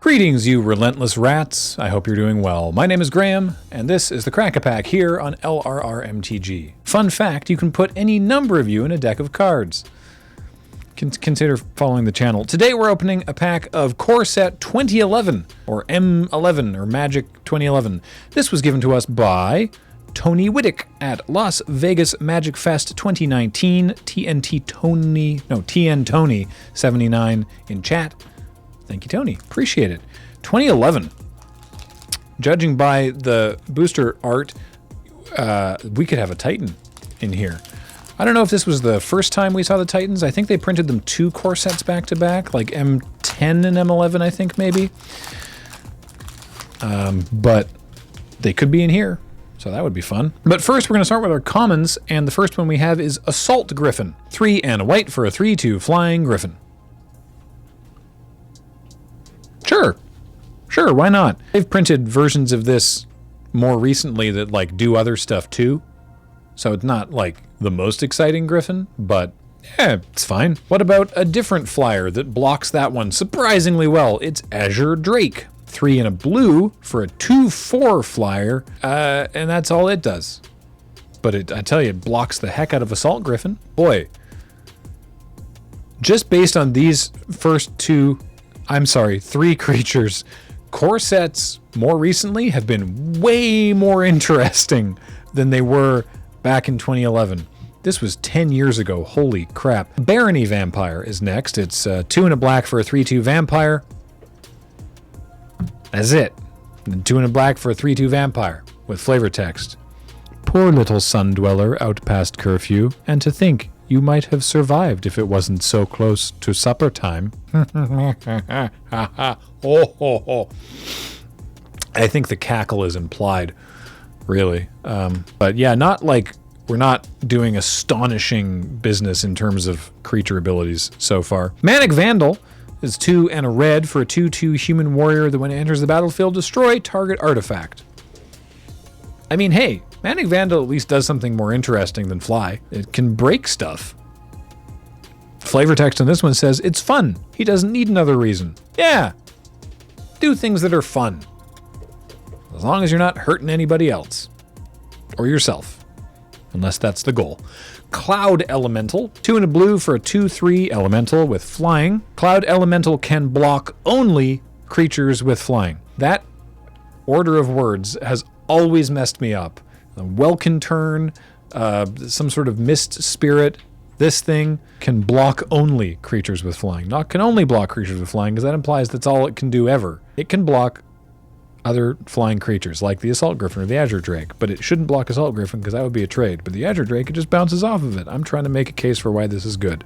Greetings, you relentless rats. I hope you're doing well. My name is Graham, and this is the Crack-A-Pack here on LRRMTG. Fun fact, you can put any number of you in a deck of cards. Consider following the channel. Today we're opening a pack of Core Set 2011, or M11, or Magic 2011. This was given to us by Tony Whittick at Las Vegas Magic Fest 2019. TN Tony 79 in chat. Thank you, Tony. Appreciate it. 2011. Judging by the booster art, we could have a Titan in here. I don't know if this was the first time we saw the Titans. I think they printed them 2 core sets back to back, like M10 and M11, I think, maybe. But they could be in here, so that would be fun. But first, we're going to start with our commons, and the first one we have is Assault Griffin. 3 and a white for a 3/2 flying Griffin. Sure, why not? They've printed versions of this more recently that like do other stuff too. So it's not like the most exciting Griffin, but yeah, it's fine. What about a different flyer that blocks that one surprisingly well? It's Azure Drake. 3 and a blue for a 2/4 flyer, and that's all it does. But I tell you, it blocks the heck out of Assault Griffin. Boy, just based on these first 3 creatures, core sets more recently have been way more interesting than they were back in 2011. This was 10 years ago. Holy crap. Barony Vampire is next. It's 2 and a black for a 3/2 vampire. That's it. And 2 and a black for a 3/2 vampire with flavor text. Poor little sun dweller out past curfew, and to think you might have survived if it wasn't so close to supper time. I think the cackle is implied, really. But yeah, not like we're not doing astonishing business in terms of creature abilities so far. Manic Vandal is 2 and a red for a 2/2 human warrior that when it enters the battlefield, destroy target artifact. I mean, hey, Manic Vandal at least does something more interesting than fly. It can break stuff. Flavor text on this one says, it's fun. He doesn't need another reason. Yeah. Do things that are fun. As long as you're not hurting anybody else. Or yourself. Unless that's the goal. Cloud Elemental. 2 and a blue for a 2/3 elemental with flying. Cloud Elemental can block only creatures with flying. That order of words has always messed me up. Welkin turn, some sort of mist spirit. This thing can block only creatures with flying. Not can only block creatures with flying, because that implies that's all it can do ever. It can block other flying creatures, like the Assault Griffin or the Azure Drake, but it shouldn't block Assault Griffin because that would be a trade. But the Azure Drake, it just bounces off of it. I'm trying to make a case for why this is good.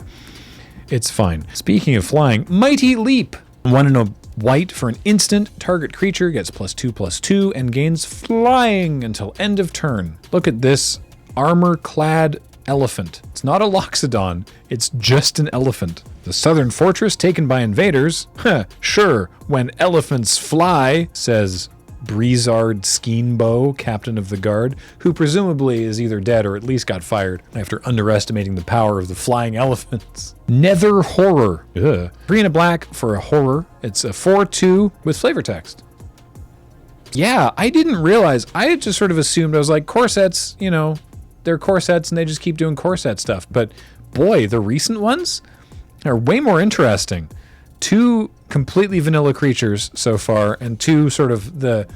It's fine. Speaking of flying, Mighty Leap. 1 and a white for an instant. Target creature gets +2/+2 and gains flying until end of turn. Look at this armor-clad elephant. It's not a Loxodon, it's just an elephant. The southern fortress taken by invaders? Sure, when elephants fly, says Breezard Skeenbow, captain of the guard, who presumably is either dead or at least got fired after underestimating the power of the flying elephants. Nether Horror. 3 and a black for a horror. It's a 4/2 with flavor text. Yeah, I didn't realize. I had just sort of assumed, I was like, core sets, you know, they're core sets and they just keep doing core set stuff. But boy, the recent ones are way more interesting. 2 completely vanilla creatures so far, and 2 sort of the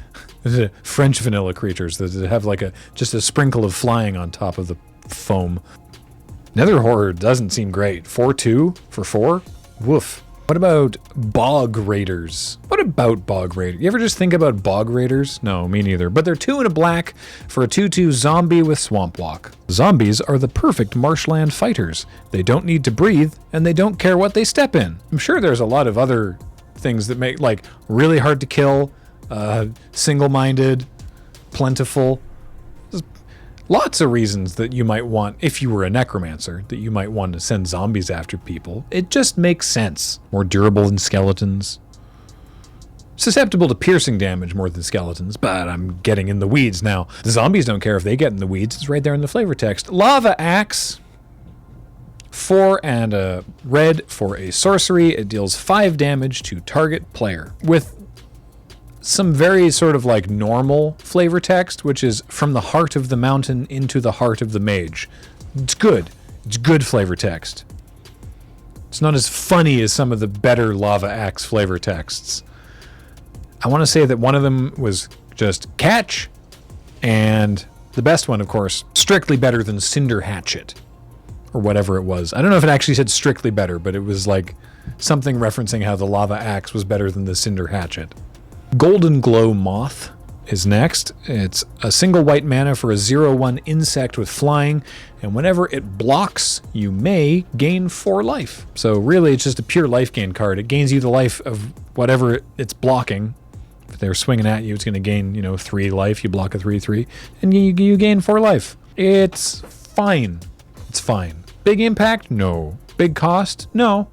French vanilla creatures that have like just a sprinkle of flying on top of the foam. Nether Horror doesn't seem great. 4/2 for 4? Woof. What about Bog Raiders? What about Bog Raiders? You ever just think about Bog Raiders? No, me neither. But they're 2 and a black for a 2/2 zombie with Swamp Walk. Zombies are the perfect marshland fighters. They don't need to breathe, and they don't care what they step in. I'm sure there's a lot of other things that make, like, really hard to kill, single-minded, plentiful. There's lots of reasons that you might want, if you were a necromancer, that you might want to send zombies after people. It just makes sense. More durable than skeletons. Susceptible to piercing damage more than skeletons, but I'm getting in the weeds now. The zombies don't care if they get in the weeds. It's right there in the flavor text. Lava Axe. 4 and a red for a sorcery. It deals 5 damage to target player. With some very sort of like normal flavor text, which is from the heart of the mountain into the heart of the mage. It's good. It's good flavor text. It's not as funny as some of the better Lava Axe flavor texts. I want to say that one of them was just catch, and the best one, of course, strictly better than Cinder Hatchet, or whatever it was. I don't know if it actually said strictly better, but it was like something referencing how the Lava Axe was better than the Cinder Hatchet. Golden Glow Moth is next. It's a single white mana for a 0/1 insect with flying, and whenever it blocks, you may gain 4 life. So really, it's just a pure life gain card. It gains you the life of whatever it's blocking. If they're swinging at you, it's going to gain, 3 life. You block a 3/3, and you gain 4 life. It's fine. It's fine. Big impact? No. Big cost? No.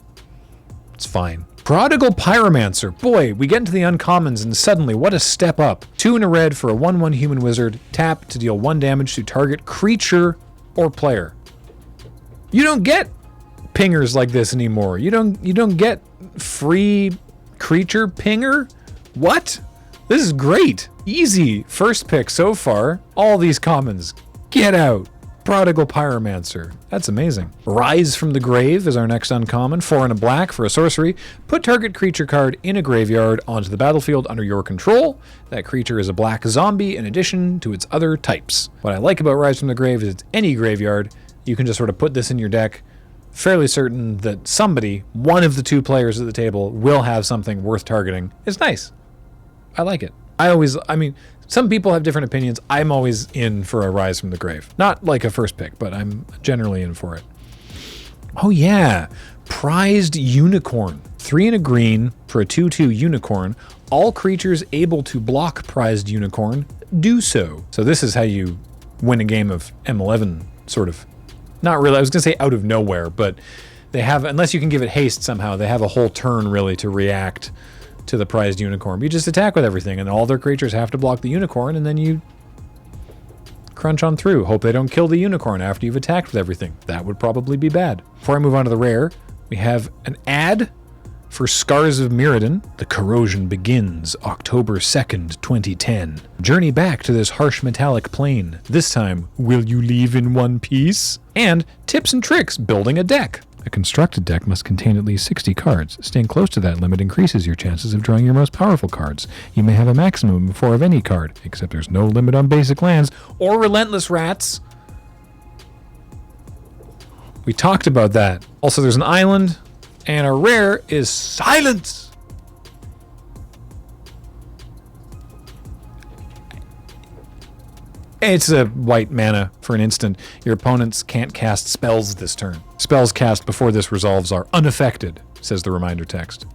It's fine. Prodigal Pyromancer. Boy, we get into the uncommons and suddenly, what a step up. 2 in a red for a 1/1 human wizard. Tap to deal 1 damage to target creature or player. You don't get pingers like this anymore. You don't get free creature pinger? What? This is great. Easy first pick so far. All these commons. Get out. Prodigal Pyromancer. That's amazing. Rise from the Grave is our next uncommon. 4 and a black for a sorcery. Put target creature card in a graveyard onto the battlefield under your control. That creature is a black zombie in addition to its other types. What I like about Rise from the Grave is it's any graveyard. You can just sort of put this in your deck, fairly certain that somebody, one of the 2 players at the table, will have something worth targeting. It's nice. I like it. Some people have different opinions. I'm always in for a Rise from the Grave. Not like a first pick, but I'm generally in for it. Oh yeah, Prized Unicorn. 3 and a green for a 2/2 unicorn. All creatures able to block Prized Unicorn do so. So this is how you win a game of M11, sort of. Not really, I was going to say out of nowhere, but they have, unless you can give it haste somehow, they have a whole turn really to react to the Prized Unicorn. You just attack with everything, and all their creatures have to block the unicorn, and then you crunch on through. Hope they don't kill the unicorn after you've attacked with everything. That would probably be bad. Before I move on to the rare, we have an ad for Scars of Mirrodin. The corrosion begins October 2nd, 2010. Journey back to this harsh metallic plane. This time, will you leave in one piece? And tips and tricks building a deck. A constructed deck must contain at least 60 cards. Staying close to that limit increases your chances of drawing your most powerful cards. You may have a maximum of 4 of any card, except there's no limit on basic lands or relentless rats. We talked about that. Also, there's an island, and our rare is Silence. It's a white mana for an instant. Your opponents can't cast spells this turn. Spells cast before this resolves are unaffected, says the reminder text.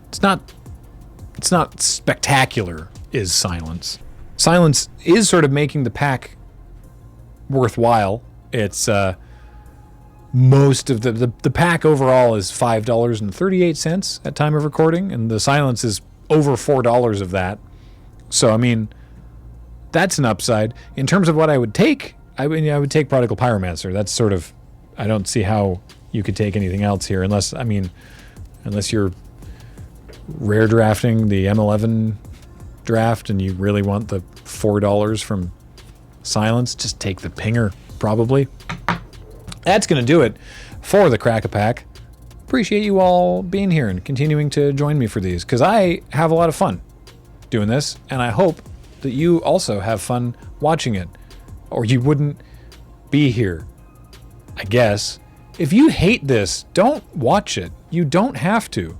It's not spectacular, is Silence. Silence is sort of making the pack worthwhile. It's most of the pack overall is $5.38 at time of recording, and the Silence is over $4 of that. So, that's an upside. In terms of what I would take, I would take Prodigal Pyromancer. That's sort of, I don't see how you could take anything else here unless you're rare drafting the M11 draft and you really want the $4 from Silence, just take the Pinger, probably. That's going to do it for the Crack-A-Pack. Appreciate you all being here and continuing to join me for these, because I have a lot of fun doing this, and I hope that you also have fun watching it, or you wouldn't be here, I guess. If you hate this, don't watch it. You don't have to.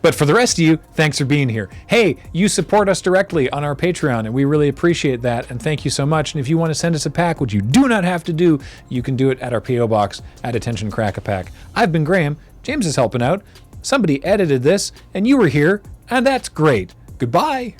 But for the rest of you, thanks for being here. Hey, you support us directly on our Patreon, and we really appreciate that, and thank you so much. And if you want to send us a pack, which you do not have to do, you can do it at our P.O. Box at Attention Crack-A-Pack. I've been Graham. James is helping out. Somebody edited this, and you were here, and that's great. Goodbye.